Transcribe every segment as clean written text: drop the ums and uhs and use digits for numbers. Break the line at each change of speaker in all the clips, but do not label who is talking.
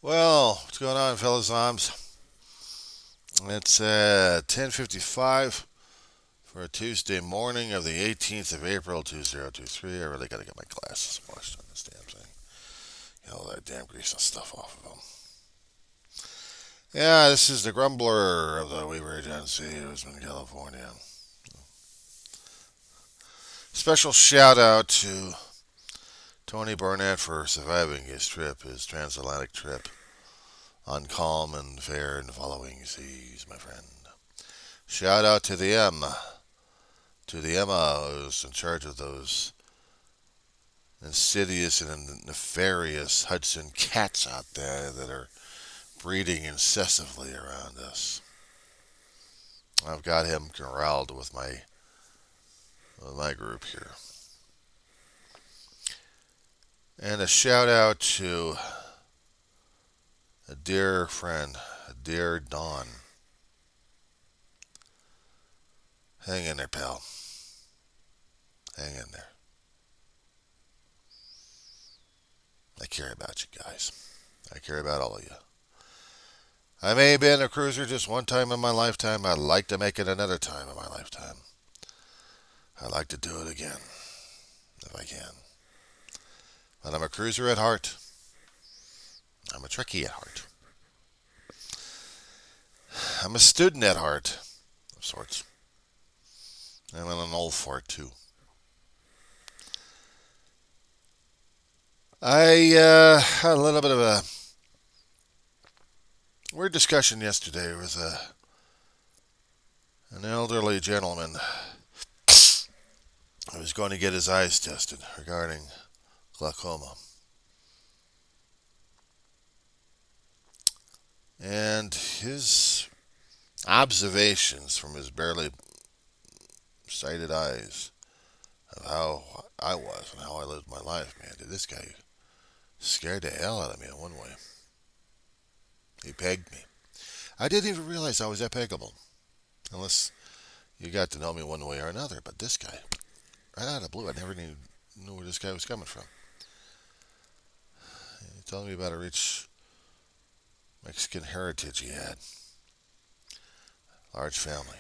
Well, what's going on, fellas? It's 10:55 for a Tuesday morning of the 18th of April, 2023. I really got to get my glasses washed on this damn thing. Get all that damn grease and stuff off of them. Yeah, this is the grumbler of the Weaver Agency, who's in California. Special shout out to Tony Barnett for surviving his transatlantic trip, on calm and fair and following seas, my friend. Shout out to the Emma who's in charge of those insidious and nefarious Hudson cats out there that are breeding incessantly around us. I've got him corralled with my group here. And a shout out to a dear friend, a dear Don. Hang in there, pal. Hang in there. I care about you guys. I care about all of you. I may have been a cruiser just one time in my lifetime. I'd like to make it another time in my lifetime. I'd like to do it again, if I can. But I'm a cruiser at heart. I'm a Trekkie at heart. I'm a student at heart, of sorts. I'm an old fart, too. I had a little bit of a weird discussion yesterday with an elderly gentleman who was going to get his eyes tested regarding glaucoma. And his observations from his barely sighted eyes of how I was and how I lived my life, man, did this guy scared the hell out of me in one way. He pegged me. I didn't even realize I was that peggable, unless you got to know me one way or another. But this guy, right out of the blue, I never knew where this guy was coming from. He told me about a rich Mexican heritage he had, large family.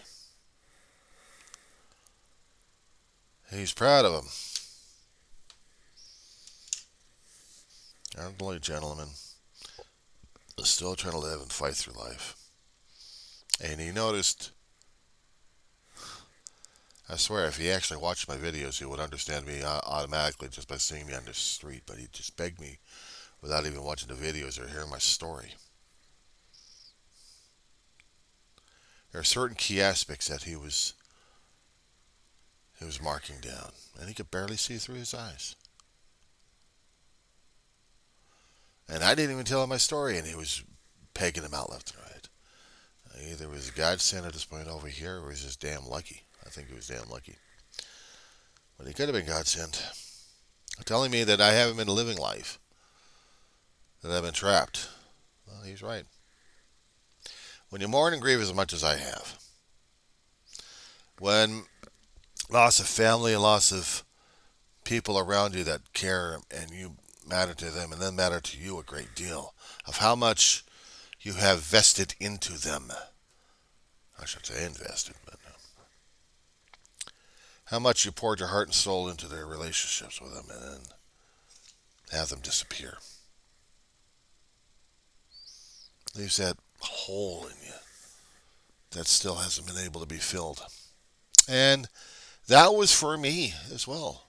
He's proud of him. Elderly gentleman is still trying to live and fight through life. And he noticed, I swear, if he actually watched my videos, he would understand me automatically just by seeing me on the street. But he just begged me without even watching the videos or hearing my story. There are certain key aspects that he was marking down, and he could barely see through his eyes. And I didn't even tell him my story, and he was pegging him out left and right. Either was God sent at this point over here, or he was just damn lucky. I think he was damn lucky. But he could have been God sent. Telling me that I haven't been living life, that I've been trapped. Well, he's right. When you mourn and grieve as much as I have, when loss of family and loss of people around you that care and you matter to them and then matter to you a great deal, of how much you have vested into them. I should say invested, but how much you poured your heart and soul into their relationships with them and then have them disappear. Leaves that hole in you that still hasn't been able to be filled. And that was for me as well.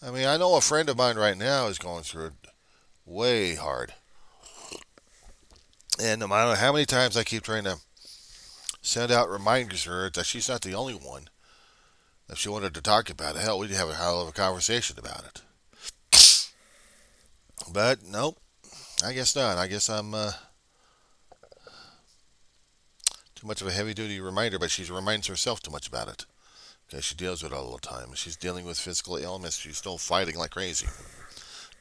I mean, I know a friend of mine right now is going through it way hard. And no matter how many times I keep trying to send out reminders to her that she's not the only one, if she wanted to talk about it, hell, we'd have a hell of a conversation about it. But nope, I guess not. I guess I'm too much of a heavy duty reminder, but she reminds herself too much about it. Because she deals with it all the time. She's dealing with physical illness. She's still fighting like crazy.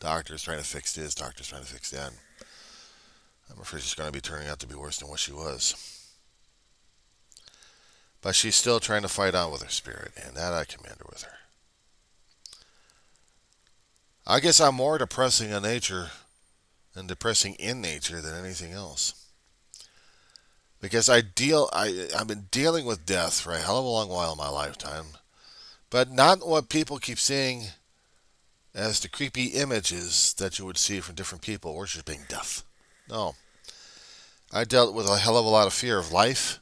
Doctor's trying to fix this, doctor's trying to fix that. I'm afraid she's going to be turning out to be worse than what she was. But she's still trying to fight on with her spirit, and that I commend her with her. I guess I'm more depressing a nature and depressing in nature than anything else. Because I've been dealing with death for a hell of a long while in my lifetime, but not what people keep seeing as the creepy images that you would see from different people worshiping death. No, I dealt with a hell of a lot of fear of life,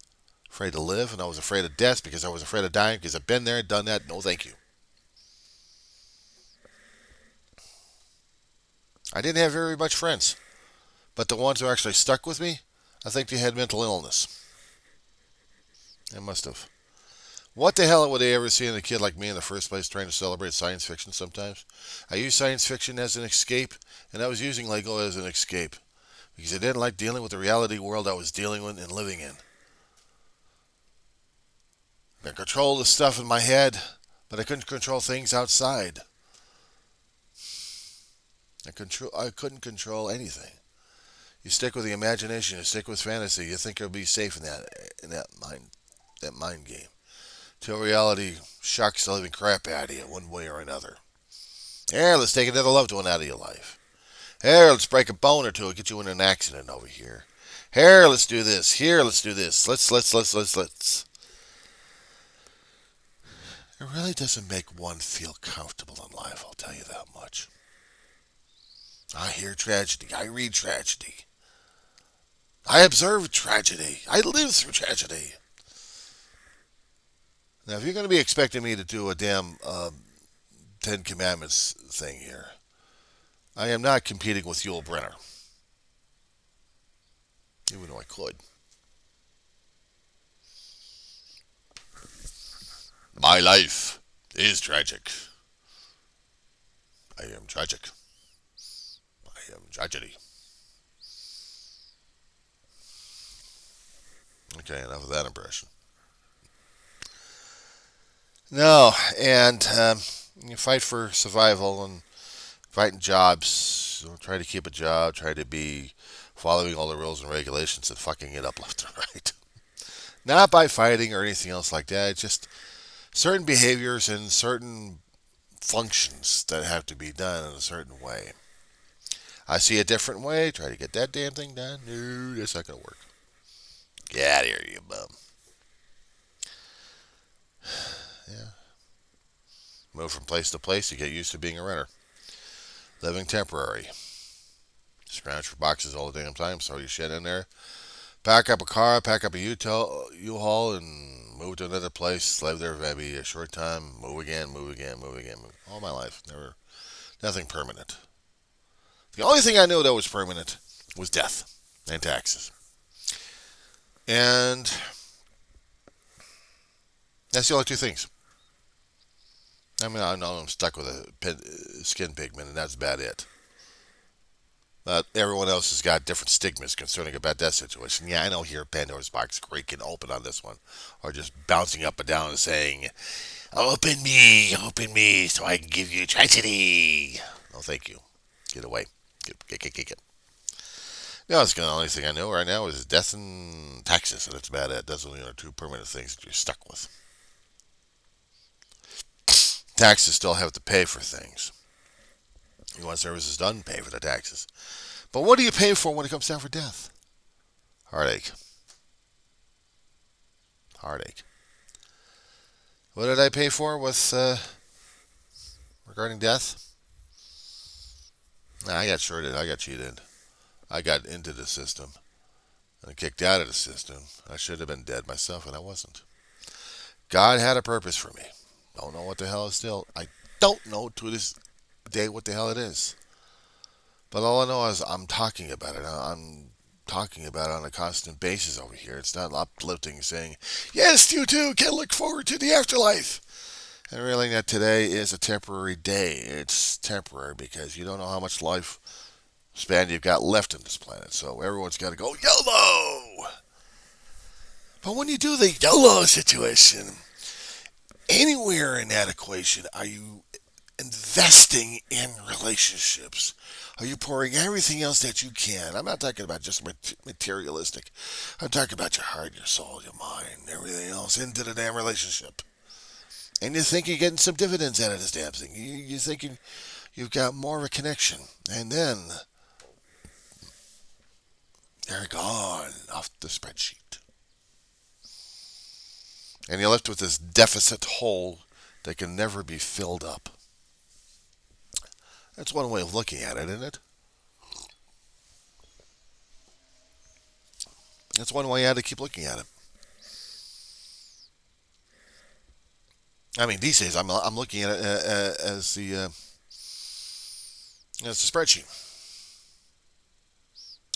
afraid to live, and I was afraid of death because I was afraid of dying because I've been there, done that. No, thank you. I didn't have very much friends, but the ones who actually stuck with me, I think they had mental illness. They must have. What the hell would they ever see in a kid like me in the first place trying to celebrate science fiction sometimes? I use science fiction as an escape, and I was using Lego as an escape because I didn't like dealing with the reality world I was dealing with and living in. I controlled the stuff in my head, but I couldn't control things outside. I couldn't control anything. You stick with the imagination, you stick with fantasy, you think you'll be safe in that mind game. Till reality shocks the living crap out of you one way or another. Here, let's take another loved one out of your life. Here, let's break a bone or two and get you in an accident over here. Here, let's do this. Here, let's do this. Let's. It really doesn't make one feel comfortable in life, I'll tell you that much. I hear tragedy. I read tragedy. I observe tragedy. I live through tragedy. Now, if you're going to be expecting me to do a damn Ten Commandments thing here, I am not competing with Yul Brenner. Even though I could. My life is tragic. I am tragic. I am tragedy. Okay, enough of that impression. No, and you fight for survival and fighting jobs. Try to keep a job. Try to be following all the rules and regulations and fucking it up left and right. Not by fighting or anything else like that. It's just certain behaviors and certain functions that have to be done in a certain way. I see a different way. Try to get that damn thing done. No, that's not going to work. Get out of here, you bum. Yeah. Move from place to place. You get used to being a renter. Living temporary. Scrounge for boxes all the damn time. Throw your shit in there. Pack up a car. Pack up a U-Haul and move to another place. Live there maybe a short time. Move again. Move again. Move again. Move. All my life. Nothing permanent. The only thing I knew that was permanent was death and taxes. And that's the only two things. I mean, I know I'm stuck with a skin pigment, and that's about it. But everyone else has got different stigmas concerning about that situation. Yeah, I know here Pandora's box creaking open on this one, or just bouncing up and down and saying, open me, so I can give you tragedy. No, thank you. Get away. Get. No, that's the only thing I know right now is death and taxes, and that's about it. Those are the only two permanent things that you're stuck with. Taxes still have to pay for things. You want services done, pay for the taxes. But what do you pay for when it comes down for death? Heartache. What did I pay for with regarding death? Nah, I got shorted. I got cheated. I got into the system and kicked out of the system. I should have been dead myself, and I wasn't. God had a purpose for me. Don't know what the hell is still. I don't know to this day what the hell it is. But all I know is I'm talking about it. I'm talking about it on a constant basis over here. It's not uplifting, saying, yes, you too can look forward to the afterlife. And realizing that today is a temporary day. It's temporary because you don't know how much life span you've got left on this planet. So everyone's got to go YOLO. But when you do the YOLO situation, anywhere in that equation are you investing in relationships? Are you pouring everything else that you can? I'm not talking about just materialistic. I'm talking about your heart, your soul, your mind, everything else into the damn relationship. And you think you're getting some dividends out of this damn thing. You're thinking you've got more of a connection. And then They're gone off the spreadsheet. And you're left with this deficit hole that can never be filled up. That's one way of looking at it, isn't it? That's one way you had to keep looking at it. I mean, these days I'm looking at it as the spreadsheet.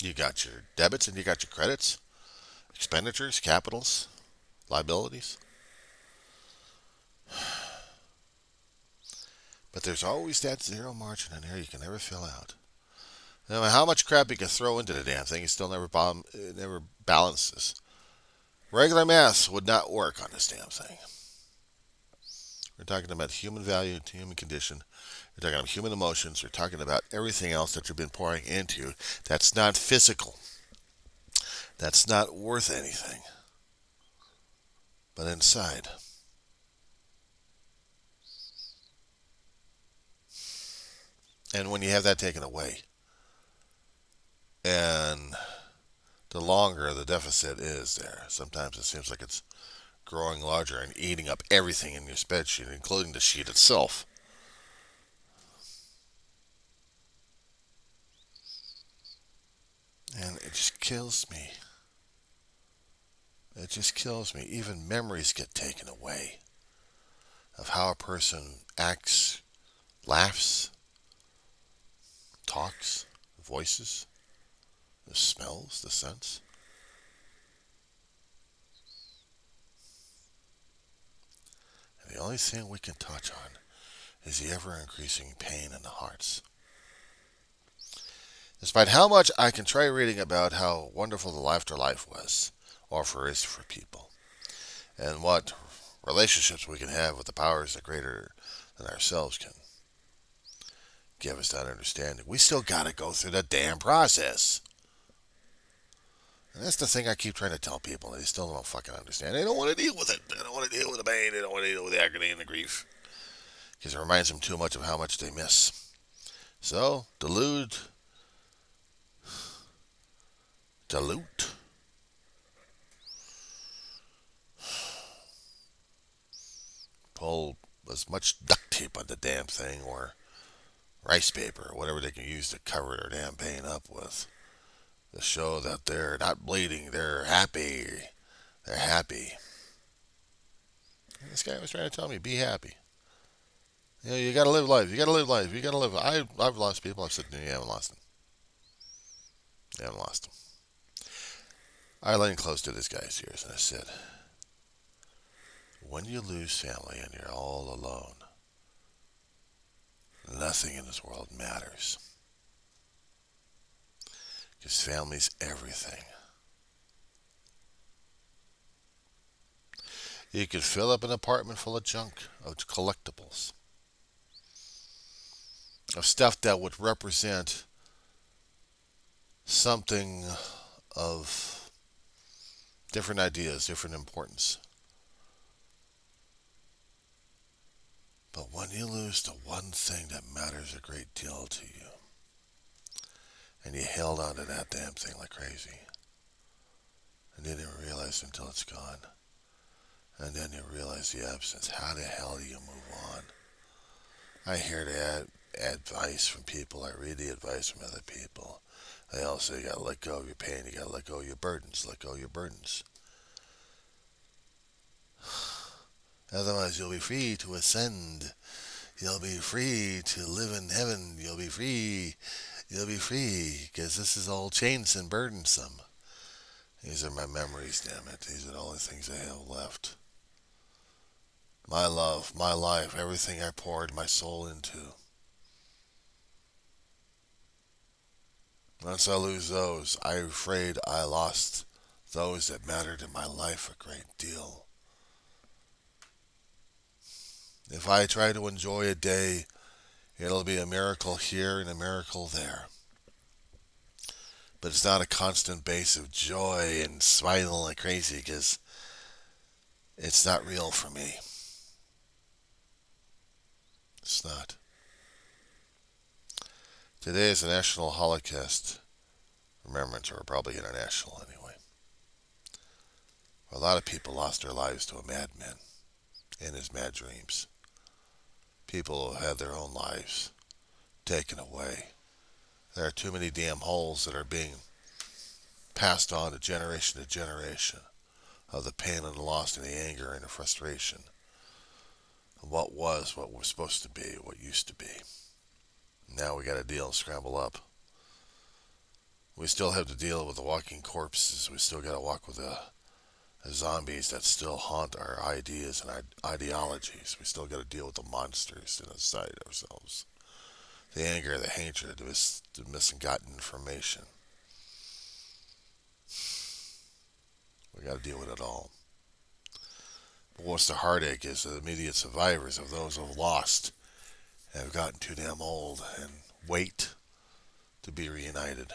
You got your debits and you got your credits, expenditures, capitals, liabilities. But there's always that zero margin in there you can never fill out. No matter how much crap you can throw into the damn thing, it still it never balances. Regular math would not work on this damn thing. We're talking about human value, human condition. We're talking about human emotions. We're talking about everything else that you've been pouring into that's not physical. That's not worth anything. But inside. And when you have that taken away, and the longer the deficit is there, sometimes it seems like it's growing larger and eating up everything in your spreadsheet, including the sheet itself. And it just kills me. It just kills me. Even memories get taken away of how a person acts, laughs, talks, voices, the smells, the scents. And the only thing we can touch on is the ever-increasing pain in the hearts. Despite how much I can try reading about how wonderful the afterlife was, or is for people, and what relationships we can have with the powers that greater than ourselves can give us that understanding, we still gotta go through the damn process. And that's the thing I keep trying to tell people. They still don't fucking understand. They don't want to deal with it. They don't want to deal with the pain. They don't want to deal with the agony and the grief. Because it reminds them too much of how much they miss. So, dilute. Pull as much duct tape on the damn thing, or rice paper, or whatever they can use to cover their damn pain up with, to show that they're not bleeding, they're happy. They're happy. And this guy was trying to tell me, be happy. You know, you gotta live life. You gotta live life. You gotta live. I've lost people. I've said, no, you haven't lost them. You haven't lost them. I leaned close to this guy's ears and I said, when you lose family and you're all alone, nothing in this world matters. Because family's everything. You could fill up an apartment full of junk, of collectibles, of stuff that would represent something of different ideas, different importance. But when you lose the one thing that matters a great deal to you, and you held on to that damn thing like crazy, and you didn't realize until it's gone, and then you realize the absence, how the hell do you move on? I hear the advice from people, I read the advice from other people. They all say you gotta let go of your pain, you gotta let go of your burdens, let go of your burdens. Otherwise you'll be free to ascend. You'll be free to live in heaven. You'll be free. You'll be free. Because this is all chains and burdensome. These are my memories, damn it. These are the only things I have left. My love, my life, everything I poured my soul into. Once I lose those, I'm afraid I lost those that mattered in my life a great deal. If I try to enjoy a day, it'll be a miracle here and a miracle there. But it's not a constant base of joy and smiling like crazy, because it's not real for me. It's not. Today is the National Holocaust remembrance, or probably international anyway. A lot of people lost their lives to a madman in his mad dreams. People who had their own lives taken away. There are too many damn holes that are being passed on to generation of the pain and the loss and the anger and the frustration of what was supposed to be, what used to be. Now we got to deal and scramble up. We still have to deal with the walking corpses. We still got to walk with the zombies that still haunt our ideas and our ideologies. We still got to deal with the monsters inside ourselves. The anger, the hatred, the misgotten information. We got to deal with it all. But what's the heartache is the immediate survivors of those who have lost and have gotten too damn old and wait to be reunited.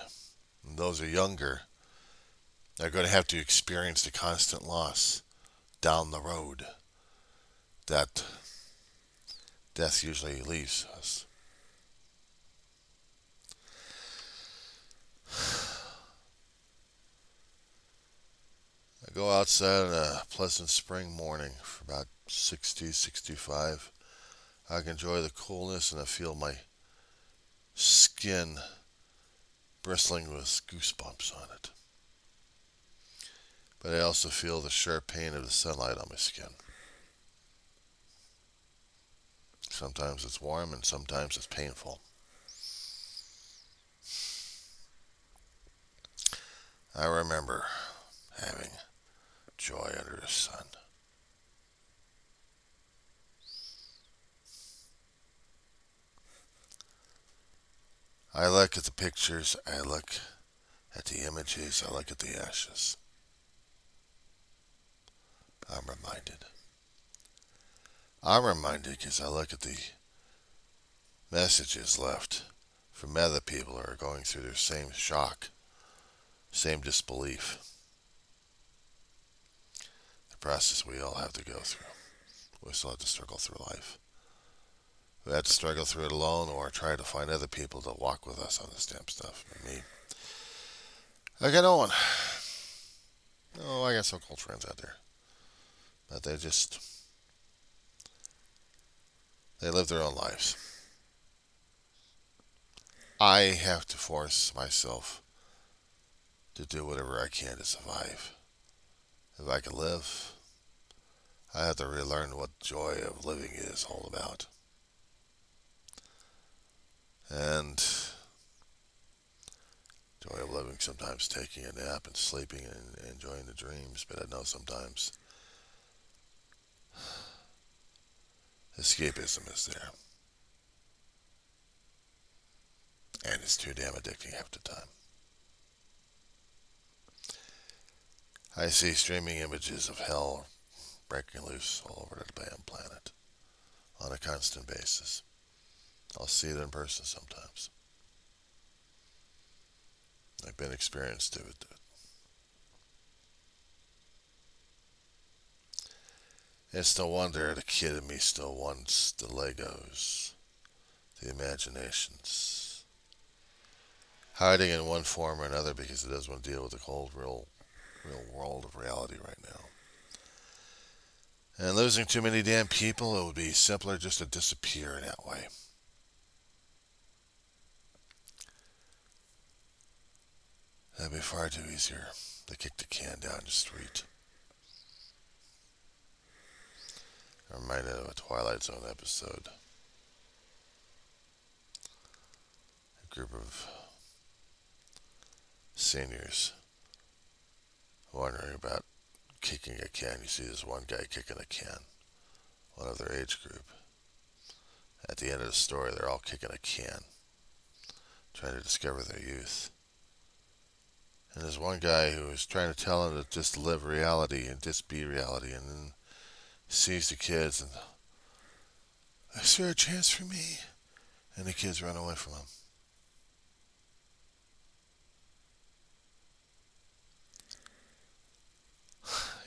And those who are younger are going to have to experience the constant loss down the road that death usually leaves us. I go outside on a pleasant spring morning for about 60, 65. I can enjoy the coolness and I feel my skin bristling with goosebumps on it. But I also feel the sharp pain of the sunlight on my skin. Sometimes it's warm and sometimes it's painful. I remember having joy under the sun. I look at the pictures, I look at the images, I look at the ashes. I'm reminded. I'm reminded because I look at the messages left from other people who are going through their same shock, same disbelief. The process we all have to go through. We still have to struggle through life. We have to struggle through it alone or try to find other people to walk with us on this damn stuff. For me, I got no one. No, I got so-called friends out there. But they live their own lives. I have to force myself to do whatever I can to survive. If I can live, I have to relearn what joy of living is all about. And joy of living sometimes taking a nap and sleeping and enjoying the dreams, but I know sometimes escapism is there. And it's too damn addicting half the time. I see streaming images of hell breaking loose all over the damn planet on a constant basis. I'll see it in person sometimes. I've been experienced to it. It's no wonder the kid in me still wants the Legos, the imaginations, hiding in one form or another because it doesn't want to deal with the cold, real world of reality right now. And losing too many damn people, it would be simpler just to disappear in that way. That'd be far too easier to kick the can down the street. I'm reminded of a Twilight Zone episode. A group of seniors wondering about kicking a can. You see this one guy kicking a can, one of their age group. At the end of the story, they're all kicking a can, trying to discover their youth. And there's one guy who is trying to tell them to just live reality and just be reality, and then sees the kids and, is there a chance for me? And the kids run away from him.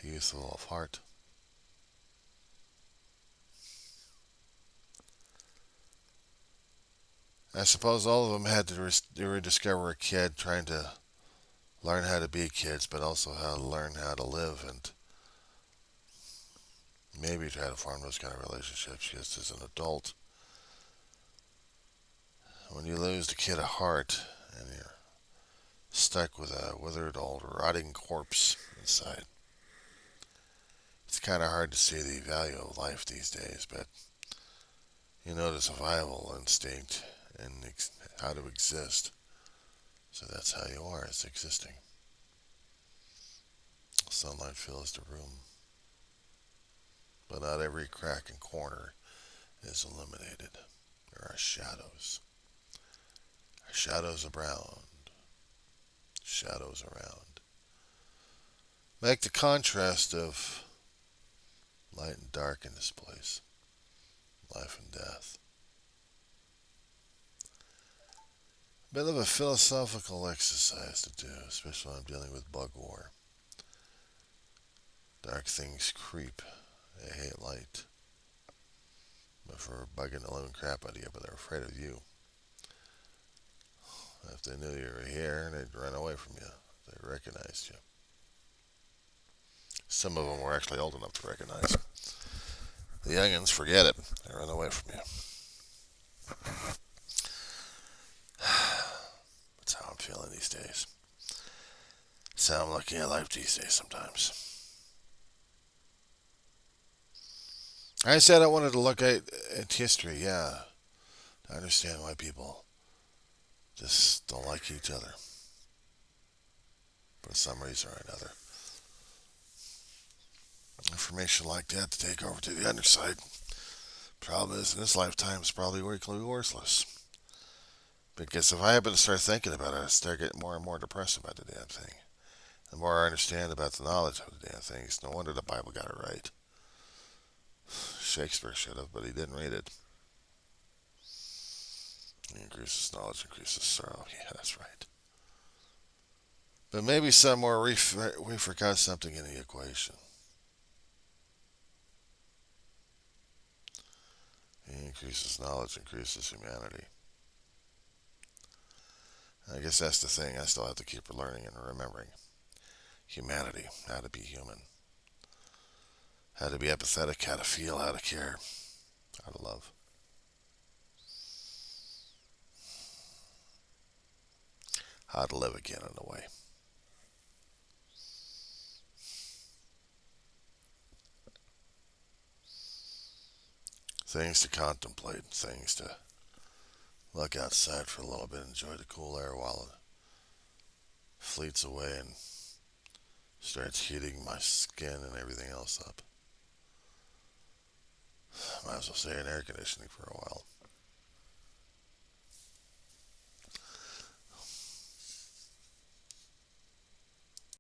Youthful of heart. I suppose all of them had to rediscover a kid trying to learn how to be kids, but also how to learn how to live and maybe try to form those kind of relationships. Just as an adult, when you lose the kid at heart and you're stuck with a withered old rotting corpse inside, it's kind of hard to see the value of life these days, but you know the survival instinct and how to exist. So that's how you are, it's existing. Sunlight fills the room, but not every crack and corner is illuminated. There are shadows. Shadows around. Shadows around. Make the contrast of light and dark in this place. Life and death. A bit of a philosophical exercise to do, especially when I'm dealing with bug war. Dark things creep. They hate light. But for bugging the living crap out of you, but they're afraid of you. If they knew you were here, they'd run away from you. They recognized you. Some of them were actually old enough to recognize. The youngins, forget it. They run away from you. That's how I'm feeling these days. That's how I'm looking at life these days sometimes. I said I wanted to look at history, yeah. I understand why people just don't like each other. For some reason or another. Information like that to take over to the underside. Problem is, in this lifetime, it's probably equally worthless. Because if I happen to start thinking about it, I start getting more and more depressed about the damn thing. The more I understand about the knowledge of the damn thing, it's no wonder the Bible got it right. Shakespeare should have, but he didn't read it. He increases knowledge, increases sorrow. Yeah, that's right. But maybe somewhere we forgot something in the equation. He increases knowledge, increases humanity. I guess that's the thing I still have to keep learning and remembering. Humanity, how to be human. How to be empathetic, how to feel, how to care, how to love. How to live again in a way. Things to contemplate, things to look outside for a little bit, enjoy the cool air while it fleets away and starts heating my skin and everything else up. Might as well stay in air conditioning for a while.